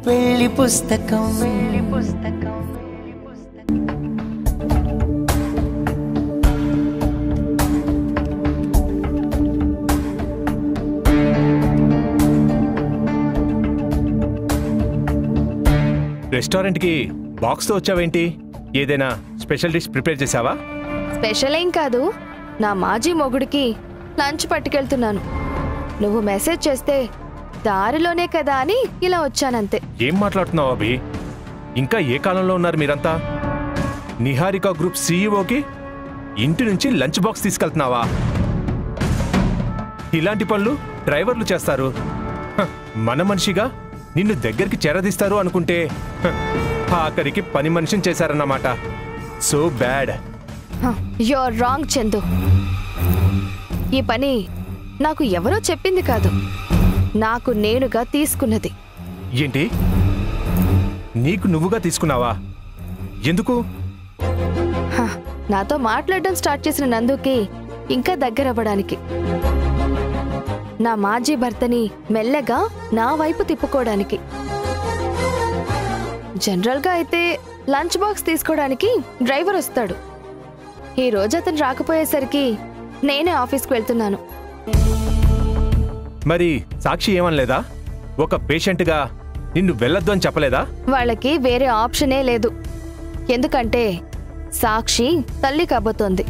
పెళ్లి పుస్తకం రెస్టారెంట్కి బాక్స్తో వచ్చావేంటి? ఏదైనా స్పెషల్ డిష్ ప్రిపేర్ చేసావా? స్పెషల్ ఏం కాదు, నా మాజీ మొగుడికి లంచ్ పట్టుకెళ్తున్నాను. నువ్వు మెసేజ్ చేస్తే దారిలోనే కదా అని ఇలా వచ్చానంతే. ఏం మాట్లాడుతున్నావు అభి? ఇంకా ఏ కాలంలో ఉన్నారు మీరంతా? నిహారిక గ్రూప్ సీఈఓకి ఇంటి నుంచి లంచ్ బాక్స్ తీసుకెళ్తున్నావా? ఇలాంటి పనులు డ్రైవర్లు చేస్తారు. మన మనిషిగా నిన్ను దగ్గరికి చేరదీస్తారు అనుకుంటే ఆఖరికి పని మనిషిని చేశారన్నమాట. So bad. You're wrong Chandu. ఈ పని నాకు ఎవరో చెప్పింది కాదు, నాకు నేనుగా తీసుకున్నది. ఏంటి? నీకు నువ్వుగా తీసుకున్నావా? ఎందుకు? నాతో మాట్లాడడం స్టార్ట్ చేసిన నందుకి ఇంకా దగ్గరవ్వడానికి, నా మాజీ భర్తని మెల్లగా నా వైపు తిప్పుకోవడానికి. జనరల్గా అయితే లంచ్ బాక్స్ తీసుకోవడానికి డ్రైవర్ వస్తాడు. ఈ రోజు అతను రాకపోయేసరికి నేనే ఆఫీస్కి వెళ్తున్నాను. మరి సాక్షి ఏమనలేదా? ఒక పేషెంట్గా నిన్ను వెళ్ళొద్దు అని చెప్పలేదా? వాళ్ళకి వేరే ఆప్షనే లేదు, ఎందుకంటే సాక్షి తల్లి కాబోతోంది.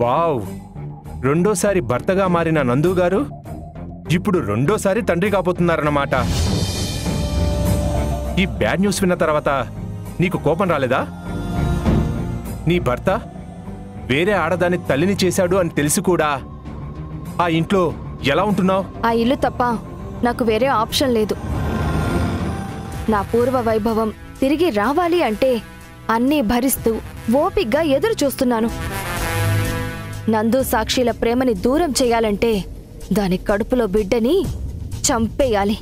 వావ్! రెండోసారి భర్తగా మారిన నందు గారు ఇప్పుడు రెండోసారి తండ్రి కాబోతున్నారన్నమాట. ఈ బ్యాడ్ న్యూస్ విన్న తర్వాత నీకు కోపం రాలేదా? నీ భర్త వేరే ఆడదాని తల్లిని చేశాడు అని తెలిసి కూడా ఆ ఇంట్లో ఎలా ఉంటున్నావు? ఆ ఇల్లు తప్ప నాకు వేరే ఆప్షన్ లేదు. నా పూర్వ వైభవం తిరిగి రావాలి అంటే అన్నీ భరిస్తూ ఓపిగ్గా ఎదురు చూస్తున్నాను. నందు సాక్షిల ప్రేమని దూరం చేయాలంటే దాని కడుపులో బిడ్డని చంపేయాలి.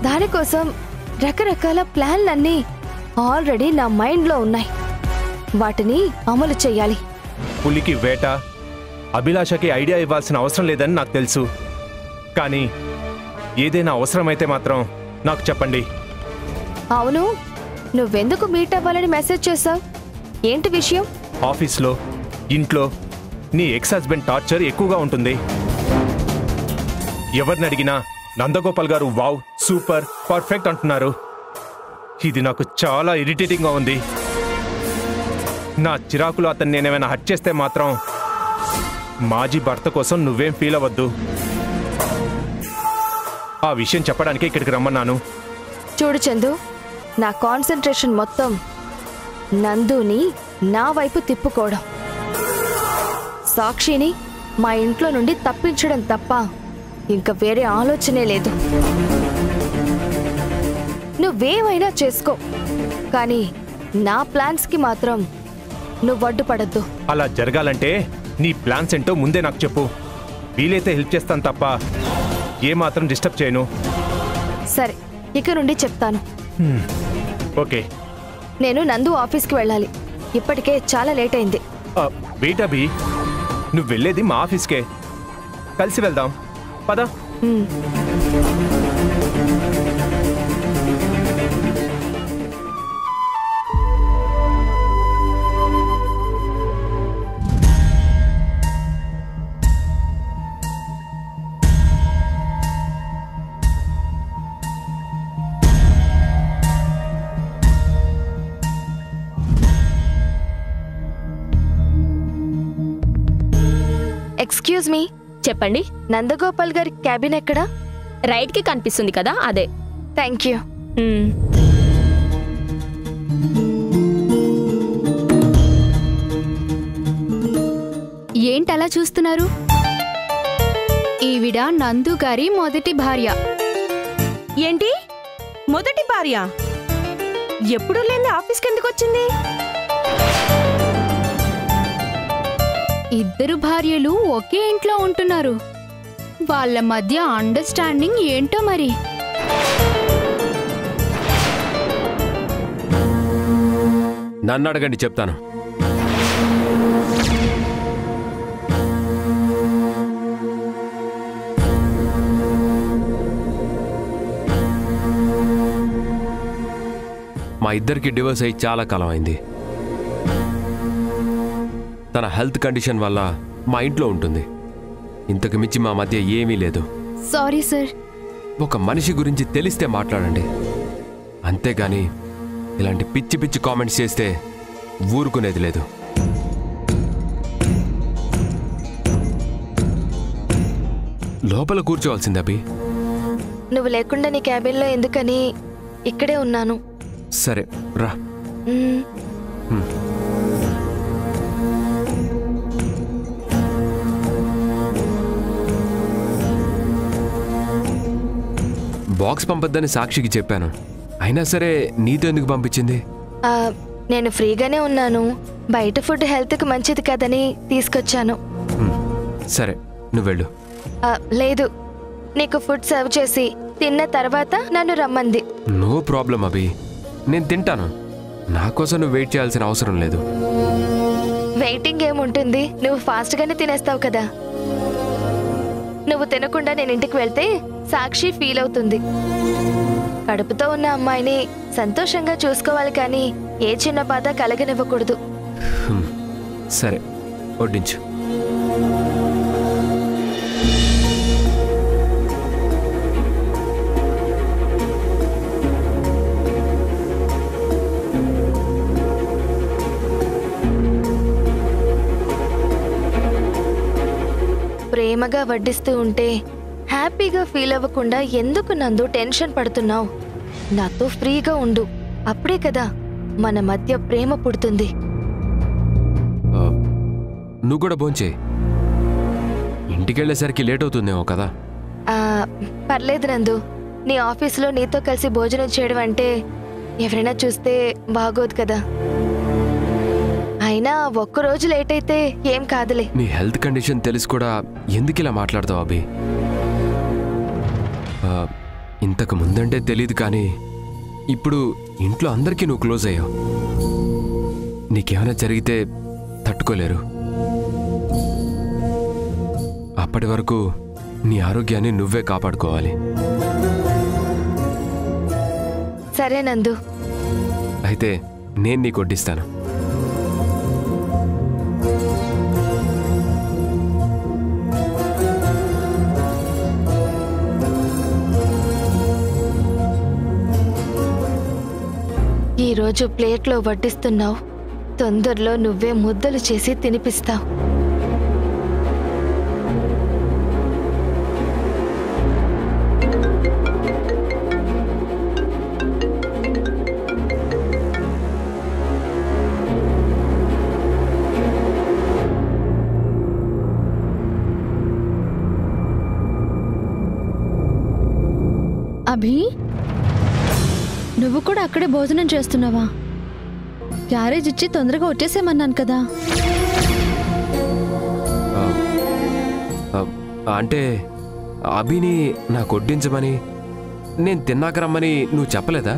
దానికోసం రకరకాల ప్లాన్లన్నీ ఆల్రెడీ నా మైండ్లో ఉన్నాయి. వాటిని అమలు చెయ్యాలి. పులికి వేట, అభిలాషకి ఐడియా ఇవ్వాల్సిన అవసరం లేదని నాకు తెలుసు. కానీ ఏదైనా అవసరమైతే మాత్రం నాకు చెప్పండి. అవును, నువ్వెందుకు మీట్ అవ్వాలని మెసేజ్ చేశావు? ఏంటి విషయం? ఆఫీస్లో, ఇంట్లో నీ ఎక్స్ హస్బెండ్ టార్చర్ ఎక్కువగా ఉంటుంది. ఎవరిని అడిగినా నందగోపాల్ గారు వావ్, సూపర్, పర్ఫెక్ట్ అంటున్నారు. ఇది నాకు చాలా ఇరిటేటింగ్గా ఉంది. నా చిరాకులో అతన్ని నేనేమైనా హర్ట్ చేస్తే మాత్రం మాజీ భర్త కోసం నువ్వేం ఫీల్ అవ్వద్దు. ఆ విషయం చెప్పడానికి ఇక్కడికి రమ్మన్నాను. చూడు చందు, నా కాన్సంట్రేషన్ మొత్తం నందుని నా వైపు తిప్పుకోవడం, సాక్షిని మా ఇంట్లో నుండి తప్పించడం తప్ప ఇంకా వేరే ఆలోచనే లేదు. నువ్వేమైనా చేసుకో, కానీ నా ప్లాన్స్కి మాత్రం నువ్వు అడ్డుపడద్దు. అలా జరగాలంటే నీ ప్లాన్స్ ఏంటో ముందే నాకు చెప్పు. వీలైతే హెల్ప్ చేస్తాను తప్ప ఏమాత్రం డిస్టర్బ్ చేయను. సరే, ఇక నుండి చెప్తాను. ఓకే. నేను నందు ఆఫీస్కి వెళ్ళాలి. ఇప్పటికే చాలా లేట్ అయింది. వెయిట్ అభి, నువ్వు వెళ్ళేది మా ఆఫీస్కే. కలిసి వెళ్దాం పద. Excuse me. చెప్పండి. నందగోపాల్ గారి క్యాబిన్ ఎక్కడా? రైట్ కి కనిపిస్తుంది కదా, అదే. Thank you. ఏంటలా చూస్తున్నారు? ఈవిడ నందు గారి మొదటి భార్య. ఏంటి మొదటి భార్య? ఎప్పుడు లేని ఆఫీస్కి ఎందుకు వచ్చింది? ఇద్దరు భార్యలు ఒకే ఇంట్లో ఉంటున్నారు. వాళ్ళ మధ్య అండర్స్టాండింగ్ ఏంటో మరి. నన్ను అడగండి, చెప్తాను. మా ఇద్దరికి డివోర్స్ అయ్యి చాలా కాలం అయింది. తన హెల్త్ కండిషన్ వల్ల మా ఇంట్లో ఉంటుంది. ఇంతకు మించి మా మధ్య ఏమీ లేదు. Sorry sir. ఒక మనిషి గురించి తెలిస్తే మాట్లాడండి, అంతేగాని ఇలాంటి పిచ్చి పిచ్చి కామెంట్స్ చేస్తే ఊరుకునేది లేదు. లోపల కూర్చోవాల్సింది అభి. నువ్వు లేకుండా నీ క్యాబిన్లో ఎందుకని ఇక్కడే ఉన్నాను. సరే రా. బాక్స్ పంపొద్దని సాక్షికి చెప్పాను, అయినా సరే నీతో ఎందుకు పంపించింది? నేను ఫ్రీగానే ఉన్నాను, బయట ఫుడ్ హెల్త్కి మంచిది కదని తీసుకొచ్చాను. సరే నువ్వు వెళ్ళు. లేదు, నీకు ఫుడ్ సర్వ్ చేసి తిన్న తర్వాత నన్ను రమ్మంది. నో ప్రాబ్లం అభి, నేను తింటాను. నా కోసం నువ్వు వెయిట్ చేయాల్సిన అవసరం లేదు. వెయిటింగ్ ఏముంటుంది, నువ్వు ఫాస్ట్గానే తినేస్తావు కదా. నువ్వు తినకుండా నేను ఇంటికి వెళ్తే సాక్షి ఫీల్ అవుతుంది. కడుపుతో ఉన్న అమ్మాయిని సంతోషంగా చూసుకోవాలి కానీ ఏ చిన్న బాధ కలగనివ్వకూడదు. సరే వడ్డించు. ప్రేమగా వడ్డిస్తూ ఉంటే హ్యాపీగా ఫీల్ అవ్వకుండా ఎందుకు నందు టెన్షన్ పడుతున్నావు? నాతో ఫ్రీగా ఉండు, అప్పుడే కదా మన మధ్య ప్రేమ పుడుతుంది. నువ్వు కూడా భోంచేయి, ఇంటికెళ్ళేసరికి లేట్ అవుతుందేమో కదా. పర్లేదు నందు, నీ ఆఫీసులో నీతో కలిసి భోజనం చేయడం అంటే ఎవరైనా చూస్తే బాగోదు కదా. అయినా ఒక్కరోజు లేట్ అయితే ఏం కాదులే. నీ హెల్త్ కండిషన్ తెలిసి కూడా ఎందుకు ఇలా మాట్లాడతావు అభి? ఇంతకు ముందంటే తెలియదు కానీ ఇప్పుడు ఇంట్లో అందరికీ నువ్వు క్లోజ్ అయ్యావు. నీకేమైనా జరిగితే తట్టుకోలేరు. అప్పటి వరకు నీ ఆరోగ్యాన్ని నువ్వే కాపాడుకోవాలి. సరే నందు, అయితే నేను నీకు వడ్డిస్తాను. ఈరోజు ప్లేట్లో వడ్డిస్తున్నావు, తొందరలో నువ్వే ముద్దలు చేసి తినిపిస్తావు. అభి, నువ్వు కూడా అక్కడే భోజనం చేస్తున్నావా? క్యారేజ్ ఇచ్చి తొందరగా వచ్చేసేమన్నాను కదా. అంటే అభిని నాకు వడ్డించమని, నేను తిన్నాక రమ్మని నువ్వు చెప్పలేదా?